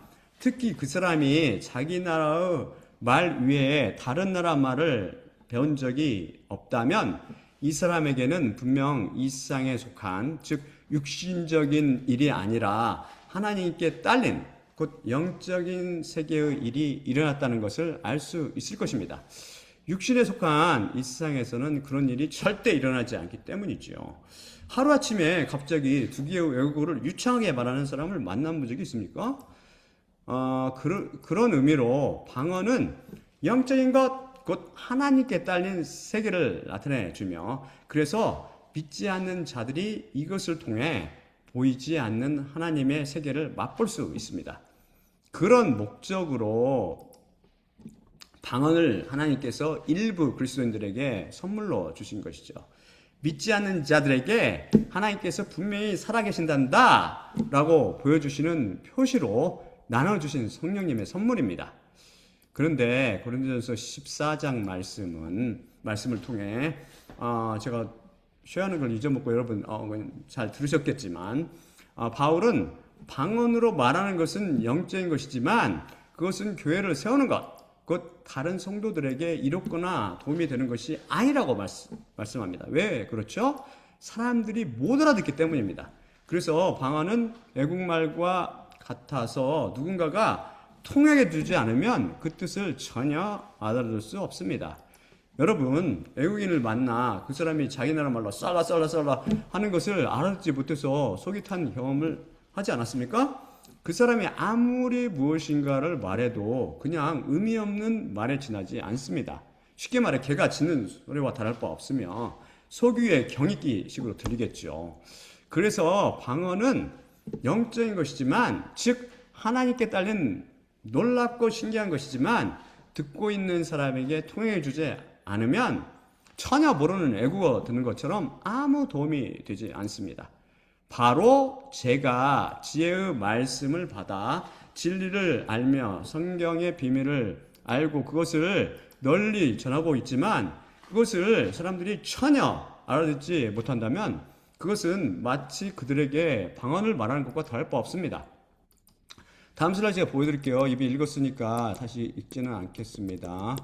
특히 그 사람이 자기 나라의 말 외에 다른 나라 말을 배운 적이 없다면 이 사람에게는 분명 이 세상에 속한, 즉 육신적인 일이 아니라 하나님께 딸린 곧 영적인 세계의 일이 일어났다는 것을 알 수 있을 것입니다. 육신에 속한 이 세상에서는 그런 일이 절대 일어나지 않기 때문이죠. 하루아침에 갑자기 2개의 외국어를 유창하게 말하는 사람을 만나본 적이 있습니까? 그런 의미로 방언은 영적인 것, 곧 하나님께 딸린 세계를 나타내 주며, 그래서 믿지 않는 자들이 이것을 통해 보이지 않는 하나님의 세계를 맛볼 수 있습니다. 그런 목적으로 방언을 하나님께서 일부 그리스도인들에게 선물로 주신 것이죠. 믿지 않는 자들에게 하나님께서 분명히 살아계신단다 라고 보여주시는 표시로 나눠주신 성령님의 선물입니다. 그런데 고린도전서 14장 말씀을 통해 제가 쉐어하는 걸 잊어먹고 여러분 잘 들으셨겠지만 바울은 방언으로 말하는 것은 영적인 것이지만 그것은 교회를 세우는 것, 곧 다른 성도들에게 이롭거나 도움이 되는 것이 아니라고 말씀합니다. 왜 그렇죠? 사람들이 못 알아듣기 때문입니다. 그래서 방언은 외국말과 같아서 누군가가 통역해 주지 않으면 그 뜻을 전혀 알아들을 수 없습니다. 여러분, 외국인을 만나 그 사람이 자기 나라 말로 쌀라 하는 것을 알아듣지 못해서 속이 탄 경험을 하지 않았습니까? 그 사람이 아무리 무엇인가를 말해도 그냥 의미 없는 말에 지나지 않습니다. 쉽게 말해 개가 짖는 소리와 다를 바 없으며 소귀의 경익기 식으로 들리겠죠. 그래서 방언은 영적인 것이지만, 즉 하나님께 딸린 놀랍고 신기한 것이지만 듣고 있는 사람에게 통행해 주지 않으면 전혀 모르는 외국어 듣는 것처럼 아무 도움이 되지 않습니다. 바로 제가 지혜의 말씀을 받아 진리를 알며 성경의 비밀을 알고 그것을 널리 전하고 있지만 그것을 사람들이 전혀 알아듣지 못한다면 그것은 마치 그들에게 방언을 말하는 것과 다를 바 없습니다. 다음 슬라이드 제가 보여드릴게요. 이미 읽었으니까 다시 읽지는 않겠습니다.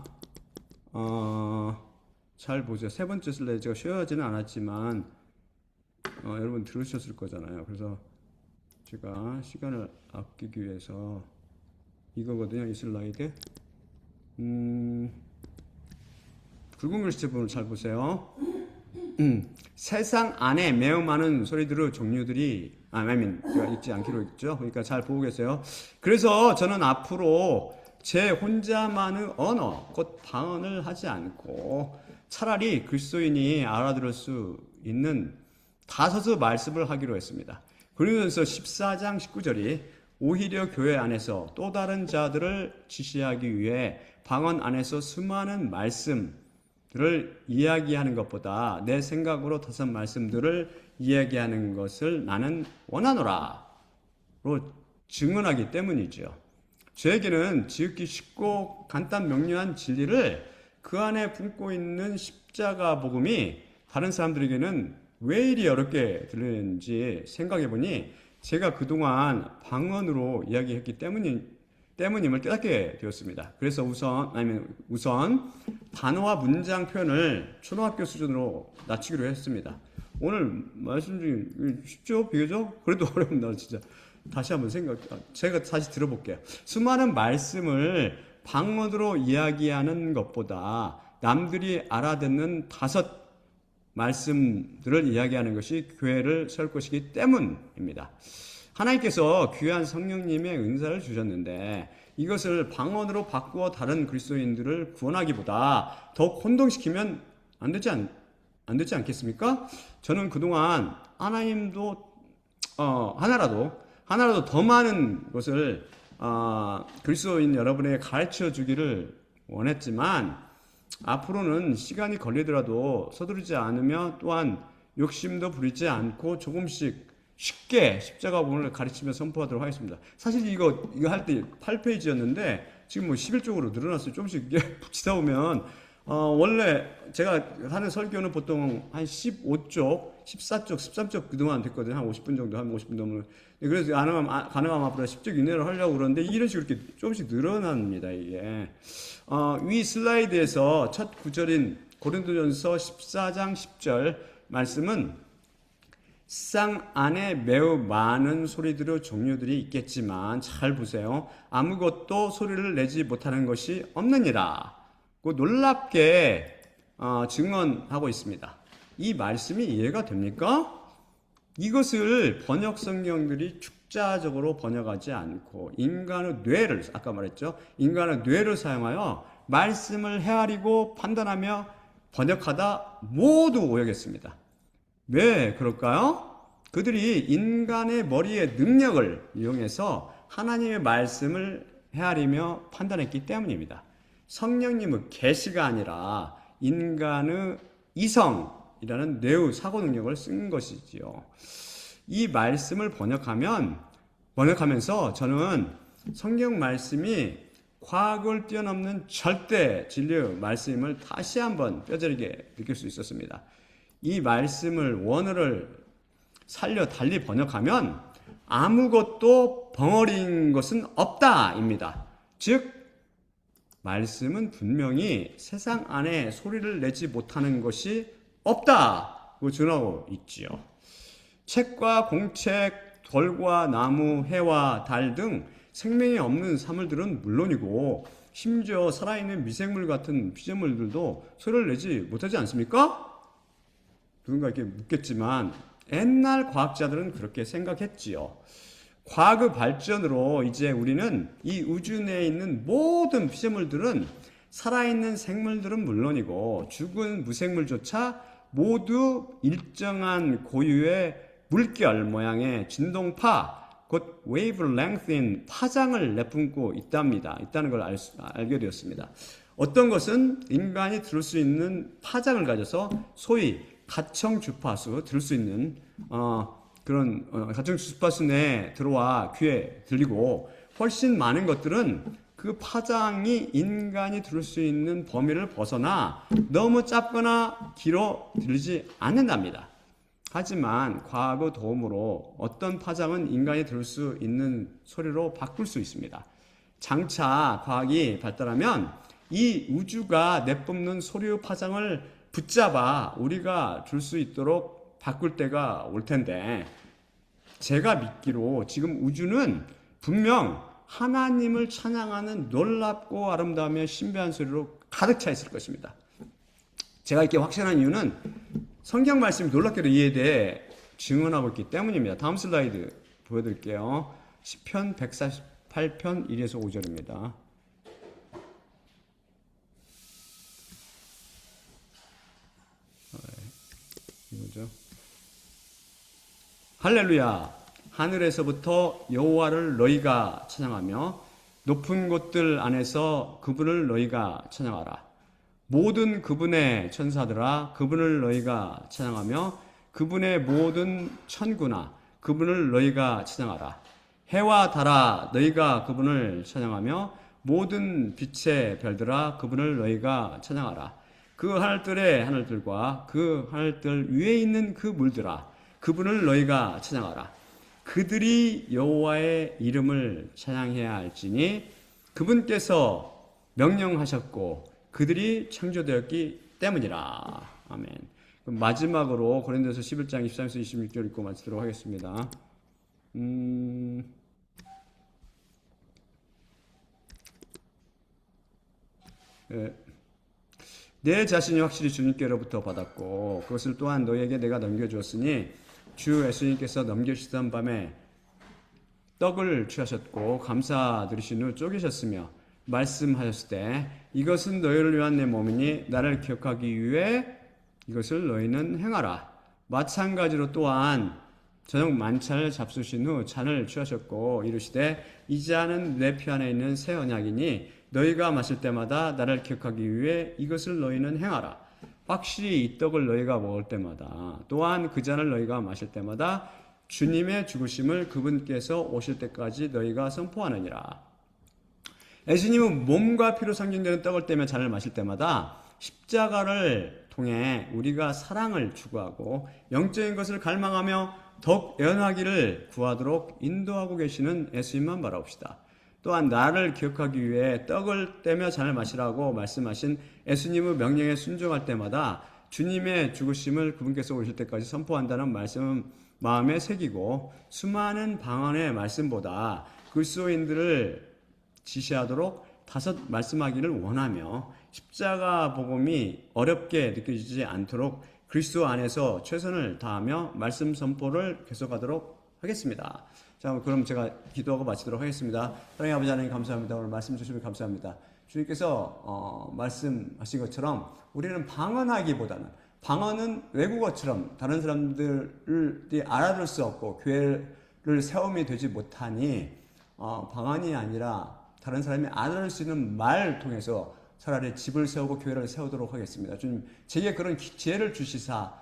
잘 보세요. 세 번째 슬라이드 제가 쉬어하지는 않았지만 여러분 들으셨을 거잖아요. 그래서 제가 시간을 아끼기 위해서 이거거든요. 이 슬라이드. 굵은 글씨 부분을 잘 보세요. 세상 안에 매우 많은 소리들의 종류들이 제가 읽지 않기로 했죠. 그러니까 잘 보고 계세요. 그래서 저는 앞으로 제 혼자만의 언어, 곧 방언을 하지 않고 차라리 그리스도인이 알아들을 수 있는 다섯의 말씀을 하기로 했습니다. 고린도전서 14장 19절이 오히려 교회 안에서 또 다른 자들을 지시하기 위해 방언 안에서 수많은 말씀들을 이야기하는 것보다 내 생각으로 다섯 말씀들을 이야기하는 것을 나는 원하노라 로 증언하기 때문이죠. 저에게는 지극히 쉽고 간단 명료한 진리를 그 안에 품고 있는 십자가 복음이 다른 사람들에게는 왜 이리 어렵게 들리는지 생각해 보니 제가 그동안 방언으로 이야기했기 때문임을 깨닫게 되었습니다. 그래서 우선 단어와 문장 표현을 초등학교 수준으로 낮추기로 했습니다. 오늘 말씀 중에 쉽죠? 비교죠? 그래도 어려운 날 진짜 다시 한번 제가 다시 들어볼게요. 수많은 말씀을 방언으로 이야기하는 것보다 남들이 알아듣는 다섯 말씀들을 이야기하는 것이 교회를 세울 것이기 때문입니다. 하나님께서 귀한 성령님의 은사를 주셨는데 이것을 방언으로 바꾸어 다른 그리스도인들을 구원하기보다 더 혼동시키면 안 되지 않겠습니까? 저는 그동안 하나님도 하나라도 더 많은 것을 그리스도인 여러분에게 가르쳐 주기를 원했지만 앞으로는 시간이 걸리더라도 서두르지 않으며 또한 욕심도 부리지 않고 조금씩 쉽게 십자가 복음을 가르치며 선포하도록 하겠습니다. 사실 이거 할 때 8페이지였는데 지금 뭐 11쪽으로 늘어났어요. 조금씩 이게 붙이다 보면 원래 제가 하는 설교는 보통 한 15쪽, 14쪽, 13쪽 그동안 됐거든요. 한 50분 정도, 한 50분 넘는. 그래서 가능하면 앞으로 10쪽 이내로 하려고 그러는데 이런 식으로 이렇게 조금씩 늘어납니다, 이게. 위 슬라이드에서 첫 구절인 고린도전서 14장 10절 말씀은 세상 안에 매우 많은 소리들의 종류들이 있겠지만 잘 보세요. 아무것도 소리를 내지 못하는 것이 없느니라. 놀랍게 증언하고 있습니다. 이 말씀이 이해가 됩니까? 이것을 번역 성경들이 축자적으로 번역하지 않고 인간의 뇌를, 아까 말했죠. 인간의 뇌를 사용하여 말씀을 헤아리고 판단하며 번역하다 모두 오역했습니다. 왜 그럴까요? 그들이 인간의 머리의 능력을 이용해서 하나님의 말씀을 헤아리며 판단했기 때문입니다. 성령님은 계시가 아니라 인간의 이성이라는 뇌의 사고 능력을 쓴 것이지요. 이 말씀을 번역하면서 저는 성경 말씀이 과학을 뛰어넘는 절대 진리의 말씀을 다시 한번 뼈저리게 느낄 수 있었습니다. 이 말씀을 원어를 살려 달리 번역하면 아무것도 벙어리인 것은 없다입니다. 즉 말씀은 분명히 세상 안에 소리를 내지 못하는 것이 없다고 전하고 있지요. 책과 공책, 돌과 나무, 해와 달 등 생명이 없는 사물들은 물론이고 심지어 살아있는 미생물 같은 피조물들도 소리를 내지 못하지 않습니까? 누군가 이렇게 묻겠지만 옛날 과학자들은 그렇게 생각했지요. 과학의 발전으로 이제 우리는 이 우주 내에 있는 모든 피조물들은 살아있는 생물들은 물론이고 죽은 무생물조차 모두 일정한 고유의 물결 모양의 진동파, 곧 웨이브랭스인 파장을 내뿜고 있다는 걸 알게 되었습니다. 어떤 것은 인간이 들을 수 있는 파장을 가져서 소위 가청 주파수 들을 수 있는 그런 가청 주파수 내에 들어와 귀에 들리고, 훨씬 많은 것들은 그 파장이 인간이 들을 수 있는 범위를 벗어나 너무 짧거나 길어 들리지 않는답니다. 하지만 과학의 도움으로 어떤 파장은 인간이 들을 수 있는 소리로 바꿀 수 있습니다. 장차 과학이 발달하면 이 우주가 내뿜는 소리의 파장을 붙잡아 우리가 줄 수 있도록 바꿀 때가 올 텐데, 제가 믿기로 지금 우주는 분명 하나님을 찬양하는 놀랍고 아름다우며 신비한 소리로 가득 차 있을 것입니다. 제가 이렇게 확신한 이유는 성경 말씀이 놀랍게도 이에 대해 증언하고 있기 때문입니다. 다음 슬라이드 보여드릴게요. 시편 148편 1에서 5절입니다. 이거죠. 할렐루야, 하늘에서부터 여호와를 너희가 찬양하며 높은 곳들 안에서 그분을 너희가 찬양하라. 모든 그분의 천사들아, 그분을 너희가 찬양하며 그분의 모든 천구나 그분을 너희가 찬양하라. 해와 달아, 너희가 그분을 찬양하며 모든 빛의 별들아, 그분을 너희가 찬양하라. 그 하늘들의 하늘들과 그 하늘들 위에 있는 그 물들아, 그분을 너희가 찬양하라. 그들이 여호와의 이름을 찬양해야 할지니 그분께서 명령하셨고 그들이 창조되었기 때문이라. 아멘. 그럼 마지막으로 고린도서 11장 23에서 26절 읽고 마치도록 하겠습니다. 내 자신이 확실히 주님께로부터 받았고 그것을 또한 너희에게 내가 넘겨주었으니 주 예수님께서 넘겨주시던 밤에 떡을 취하셨고 감사드리신 후 쪼개셨으며 말씀하셨을 때 이것은 너희를 위한 내 몸이니 나를 기억하기 위해 이것을 너희는 행하라. 마찬가지로 또한 저녁 만찬을 잡수신 후 잔을 취하셨고 이르시되 이 잔은 내 피 안에 있는 새 언약이니 너희가 마실 때마다 나를 기억하기 위해 이것을 너희는 행하라. 확실히 이 떡을 너희가 먹을 때마다 또한 그 잔을 너희가 마실 때마다 주님의 죽으심을 그분께서 오실 때까지 너희가 선포하느니라. 예수님은 몸과 피로 상징되는 떡을 떼며 잔을 마실 때마다 십자가를 통해 우리가 사랑을 추구하고 영적인 것을 갈망하며 더욱 애원하기를 구하도록 인도하고 계시는 예수님만 바라봅시다. 또한 나를 기억하기 위해 떡을 떼며 잔을 마시라고 말씀하신 예수님의 명령에 순종할 때마다 주님의 죽으심을 그분께서 오실 때까지 선포한다는 말씀은 마음에 새기고 수많은 방언의 말씀보다 그리스도인들을 지시하도록 다섯 말씀하기를 원하며 십자가 복음이 어렵게 느껴지지 않도록 그리스도 안에서 최선을 다하며 말씀 선포를 계속하도록 하겠습니다. 자, 그럼 제가 기도하고 마치도록 하겠습니다. 하나님 아버지 하나님 감사합니다. 오늘 말씀 주시면 감사합니다. 주님께서 말씀하신 것처럼 우리는 방언하기보다는, 방언은 외국어처럼 다른 사람들이 알아들 수 없고 교회를 세움이 되지 못하니 방언이 아니라 다른 사람이 알아들 수 있는 말 통해서 차라리 집을 세우고 교회를 세우도록 하겠습니다. 주님, 제게 그런 지혜를 주시사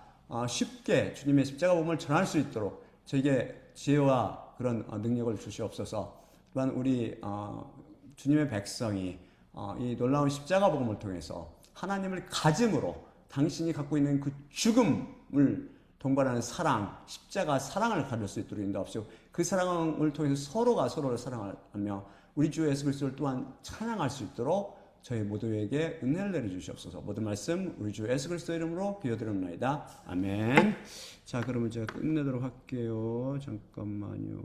쉽게 주님의 십자가 복음을 전할 수 있도록 저에게 지혜와 그런 능력을 주시옵소서. 또한 우리 주님의 백성이 이 놀라운 십자가 복음을 통해서 하나님을 가짐으로 당신이 갖고 있는 그 죽음을 동반하는 사랑, 십자가 사랑을 가질 수 있도록 인도하옵시고, 그 사랑을 통해서 서로가 서로를 사랑하며 우리 주 예수 그리스도를 또한 찬양할 수 있도록 저희 모두에게 은혜를 내려주시옵소서. 모든 말씀 우리 주 예수 그리스도 이름으로 기도드립니다. 아멘. 자, 그러면 제가 끝내도록 할게요. 잠깐만요.